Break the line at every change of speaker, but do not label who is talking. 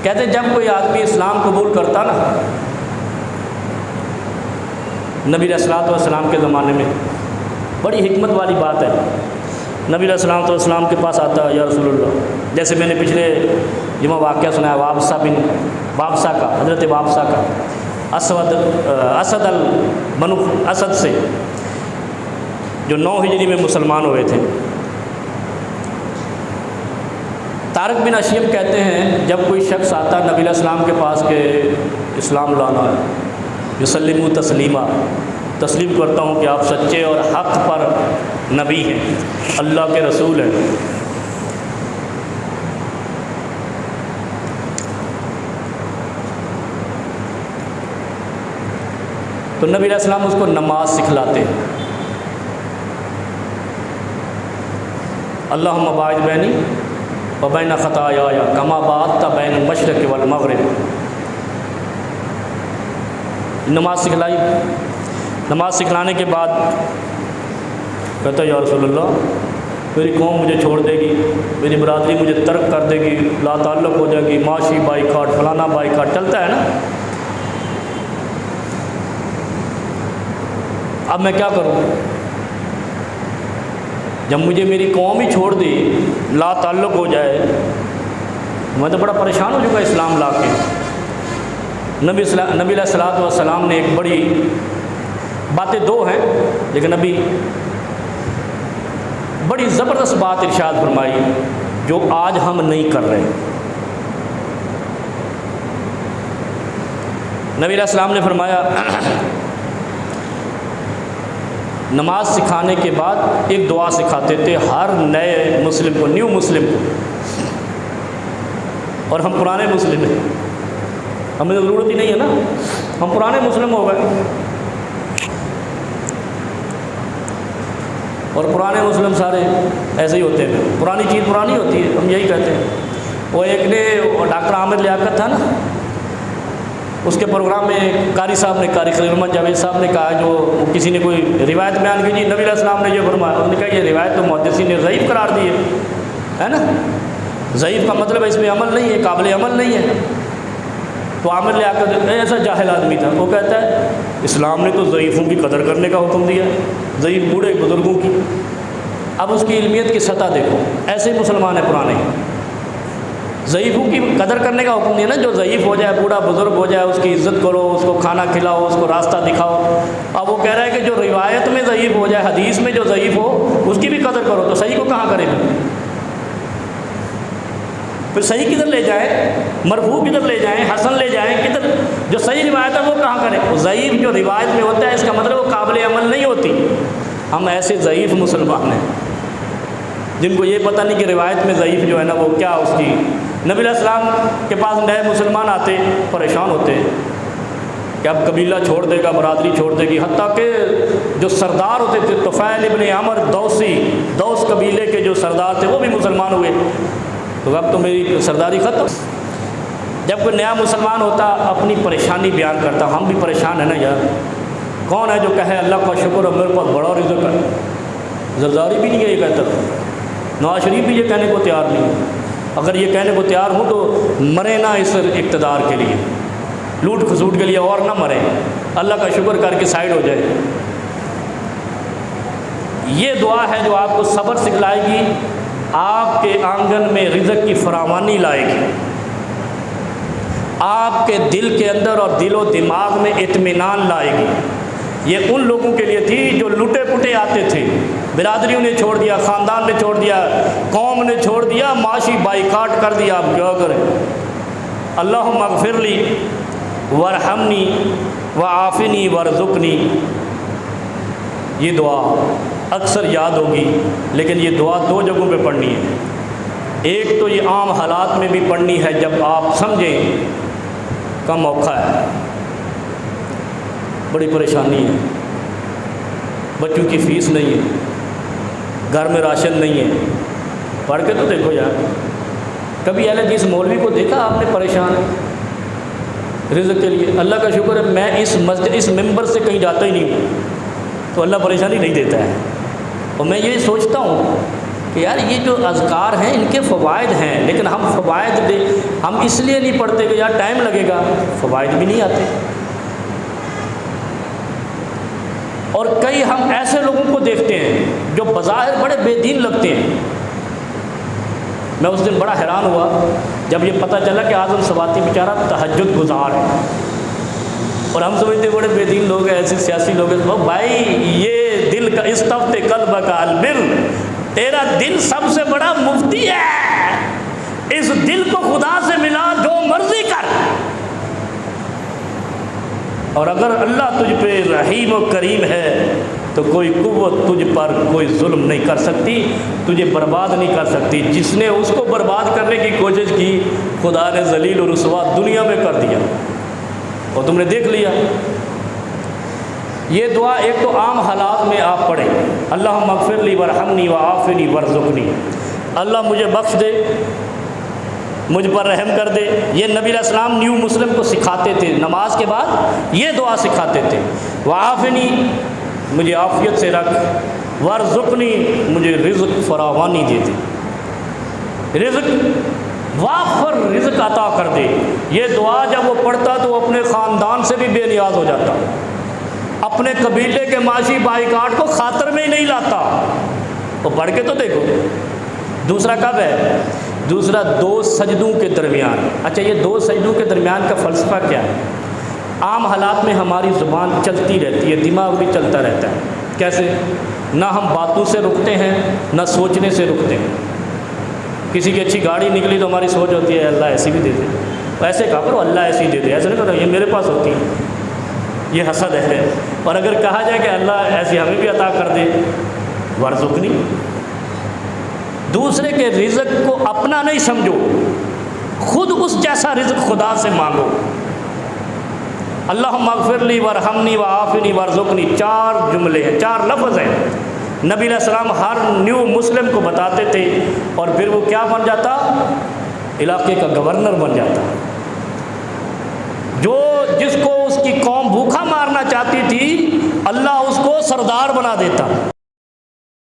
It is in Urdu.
کہتے جب کوئی آدمی اسلام قبول کرتا نا، نبی علیہ الصلوۃ والسلام کے زمانے میں بڑی حکمت والی بات ہے، نبی علیہ الصلوۃ والسلام کے پاس آتا ہے، یا رسول اللہ، جیسے میں نے پچھلے جمعہ واقعہ سنا ہے وابسہ کا، حضرت وابسہ کا، اسد سے جو 9 ہجری میں مسلمان ہوئے تھے۔ طارق بن اشیم کہتے ہیں جب کوئی شخص آتا نبی علیہ السلام کے پاس کہ اسلام لانا ہے، یسلم تسلیمہ، تسلیم کرتا ہوں کہ آپ سچے اور حق پر نبی ہیں، اللہ کے رسول ہیں، تو نبی علیہ السلام اس کو نماز سکھلاتے ہیں، اللہم باعث بینی وبین خطایایا کما باعثت بین المشرق والمغرب۔ نماز سکھلائی، نماز سکھلانے کے بعد کہتا ہے یا رسول اللہ میری قوم مجھے چھوڑ دے گی، میری برادری مجھے ترک کر دے گی، لا تعلق ہو جائے گی، معاشی بائیکاٹ، فلانا بائیکاٹ چلتا ہے نا، اب میں کیا کروں؟ جب مجھے میری قوم ہی چھوڑ دی، لا تعلق ہو جائے، میں تو بڑا پریشان ہو چکا اسلام لا کے۔ نبی علیہ الصلوۃ والسلام نے ایک بڑی باتیں 2 ہیں لیکن ابھی بڑی زبردست بات ارشاد فرمائی جو آج ہم نہیں کر رہے۔ نبی علیہ السلام نے فرمایا نماز سکھانے کے بعد ایک دعا سکھاتے تھے ہر نئے مسلم کو، نیو مسلم کو، اور ہم پرانے مسلم ہیں، ہمیں تو ضرورت ہی نہیں ہے نا، ہم پرانے مسلم ہو گئے، اور پرانے مسلم سارے ایسے ہی ہوتے ہیں، پرانی چیز پرانی ہوتی ہے، ہم یہی کہتے ہیں۔ وہ ایک نے ڈاکٹر عامر لیاقت تھا نا، اس کے پروگرام میں قاری صاحب نے، قاری خلیل الرحمن جاوید صاحب نے کہا، جو کسی نے کوئی روایت بیان کی، جی نبی علیہ السلام نے یہ فرمایا، انہوں نے کہا یہ روایت تو محدثین نے ضعیف قرار دی ہے نا، ضعیف کا مطلب ہے اس میں عمل نہیں ہے، قابل عمل نہیں ہے۔ تو عامر لیاقت ایسا جاہل آدمی تھا، وہ کہتا ہے اسلام نے تو ضعیفوں کی قدر کرنے کا حکم دیا ہے، ضعیف بوڑھے بزرگوں کی۔ اب اس کی علمیت کی سطح دیکھو، ایسے ہی مسلمان ہیں پرانے، ضعیفوں کی قدر کرنے کا حکم دیا نا، جو ضعیف ہو جائے، بوڑھا بزرگ ہو جائے، اس کی عزت کرو، اس کو کھانا کھلاؤ، اس کو راستہ دکھاؤ۔ اب وہ کہہ رہا ہے کہ جو روایت میں ضعیف ہو جائے، حدیث میں جو ضعیف ہو اس کی بھی قدر کرو، تو صحیح کو کہاں کرے گا؟ پھر صحیح کدھر لے جائیں، مرفوع کدھر لے جائیں، حسن لے جائیں، کدھر؟ جو صحیح روایت ہے وہ کہاں کرے؟ وہ ضعیف جو روایت میں ہوتا ہے اس کا مطلب وہ قابل عمل نہیں ہوتی۔ ہم ایسے ضعیف مسلمان ہیں جن کو یہ پتہ نہیں کہ روایت میں ضعیف جو ہے نا وہ کیا اس کی۔ نبی علیہ السلام کے پاس نئے مسلمان آتے، پریشان ہوتے کہ اب قبیلہ چھوڑ دے گا، برادری چھوڑ دے گی، حتیٰ کہ جو سردار ہوتے تھے، طفیل ابن عمر دوسی، دوس قبیلے کے جو سردار تھے وہ بھی مسلمان ہوئے، تو اب تو میری سرداری ختم۔ جب کوئی نیا مسلمان ہوتا اپنی پریشانی بیان کرتا، ہم بھی پریشان ہیں نا یار، کون ہے جو کہے اللہ کا شکر ہے میرے پاس بڑا رزق ہے؟ زرداری بھی نہیں ہے یہ کہتا، نواز شریف بھی یہ کہنے کو تیار نہیں ہے، اگر یہ کہنے کو تیار ہوں تو مرے نہ اس اقتدار کے لیے، لوٹ کھسوٹ کے لیے، اور نہ مرے، اللہ کا شکر کر کے سائڈ ہو جائے۔ یہ دعا ہے جو آپ کو صبر سکھلائے گی، آپ کے آنگن میں رزق کی فراوانی لائے گی، آپ کے دل کے اندر اور دل و دماغ میں اطمینان لائے گی۔ یہ ان لوگوں کے لیے تھی جو لٹے پٹے آتے تھے، برادریوں نے چھوڑ دیا، خاندان نے چھوڑ دیا، قوم نے چھوڑ دیا، معاشی بائیکاٹ کر دیا، اب کیا کریں؟ اللہم اغفر لی وارحمنی وعافنی وارزقنی، یہ دعا اکثر یاد ہوگی، لیکن یہ دعا 2 جگہوں پہ پڑھنی ہے۔ ایک تو یہ عام حالات میں بھی پڑھنی ہے جب آپ سمجھیں کا موقع ہے، بڑی پریشانی ہے، بچوں کی فیس نہیں ہے، گھر میں راشن نہیں ہے، پڑھ کے تو دیکھو یار، کبھی اہل حدیث مولوی کو دیکھا آپ نے پریشان رزق کے لیے؟ اللہ کا شکر ہے میں اس مسجد، اس ممبر سے کہیں جاتا ہی نہیں ہوں، تو اللہ پریشانی نہیں دیتا ہے۔ اور میں یہ سوچتا ہوں کہ یار یہ جو اذکار ہیں ان کے فوائد ہیں، لیکن ہم ہم اس لیے نہیں پڑھتے کہ یار ٹائم لگے گا، فوائد بھی نہیں آتے۔ اور کئی ہم ایسے لوگوں کو دیکھتے ہیں جو بظاہر بڑے بے دین لگتے ہیں۔ میں اس دن بڑا حیران ہوا جب یہ پتہ چلا کہ اعظم سواتی بیچارہ تہجد گزار ہے، اور ہم سمجھتے بڑے بے دین لوگ ہیں، ایسے سیاسی لوگ ہیں۔ بھائی یہ دل کا استفت قلب کا البر، تیرا دل سب سے بڑا مفتی ہے، اس دل کو خدا سے ملا، جو مرضی کر، اور اگر اللہ تجھ پہ رحیم و کریم ہے تو کوئی قوت تجھ پر کوئی ظلم نہیں کر سکتی، تجھے برباد نہیں کر سکتی۔ جس نے اس کو برباد کرنے کی کوشش کی، خدا نے ذلیل و رسوا دنیا میں کر دیا، اور تم نے دیکھ لیا۔ یہ دعا ایک تو عام حالات میں آپ پڑھیں، اللہم اغفر لی وارحمنی وعافنی وارزقنی، اللہ مجھے بخش دے، مجھ پر رحم کر دے۔ یہ نبی علیہ السلام نیو مسلم کو سکھاتے تھے، نماز کے بعد یہ دعا سکھاتے تھے، وعافنی مجھے عافیت سے رکھ، وارزقنی مجھے رزق فراوانی دے دے، رزق وافر رزق عطا کر دے۔ یہ دعا جب وہ پڑھتا تو وہ اپنے خاندان سے بھی بے نیاز ہو جاتا، اپنے قبیلے کے معاشی بائیکاٹ کو خاطر میں ہی نہیں لاتا۔ وہ پڑھ کے تو دیکھو۔ دوسرا کب ہے؟ دوسرا دو سجدوں کے درمیان۔ اچھا یہ دو سجدوں کے درمیان کا فلسفہ کیا ہے؟ عام حالات میں ہماری زبان چلتی رہتی ہے، دماغ بھی چلتا رہتا ہے۔ کیسے؟ نہ ہم باتوں سے رکتے ہیں، نہ سوچنے سے رکتے ہیں۔ کسی کی اچھی گاڑی نکلی تو ہماری سوچ ہوتی ہے اللہ ایسی بھی دے دے، ایسے کہا کرو اللہ ایسی دے دے، ایسے نہیں کرو یہ میرے پاس ہوتی ہے، یہ حسد ہے۔ اور اگر کہا جائے کہ اللہ ایسی ہمیں بھی عطا کر دے، وارزقنی، دوسرے کے رزق کو اپنا نہیں سمجھو، خود اس جیسا رزق خدا سے مانگو۔ اللہم اغفر لی وارحمنی وعافنی وارزقنی، چار جملے ہیں، چار لفظ ہیں۔ نبی علیہ السلام ہر نیو مسلم کو بتاتے تھے، اور پھر وہ کیا بن جاتا؟ علاقے کا گورنر بن جاتا۔ جس کو اس کی قوم بھوکا مارنا چاہتی تھی، اللہ اس کو سردار بنا دیتا۔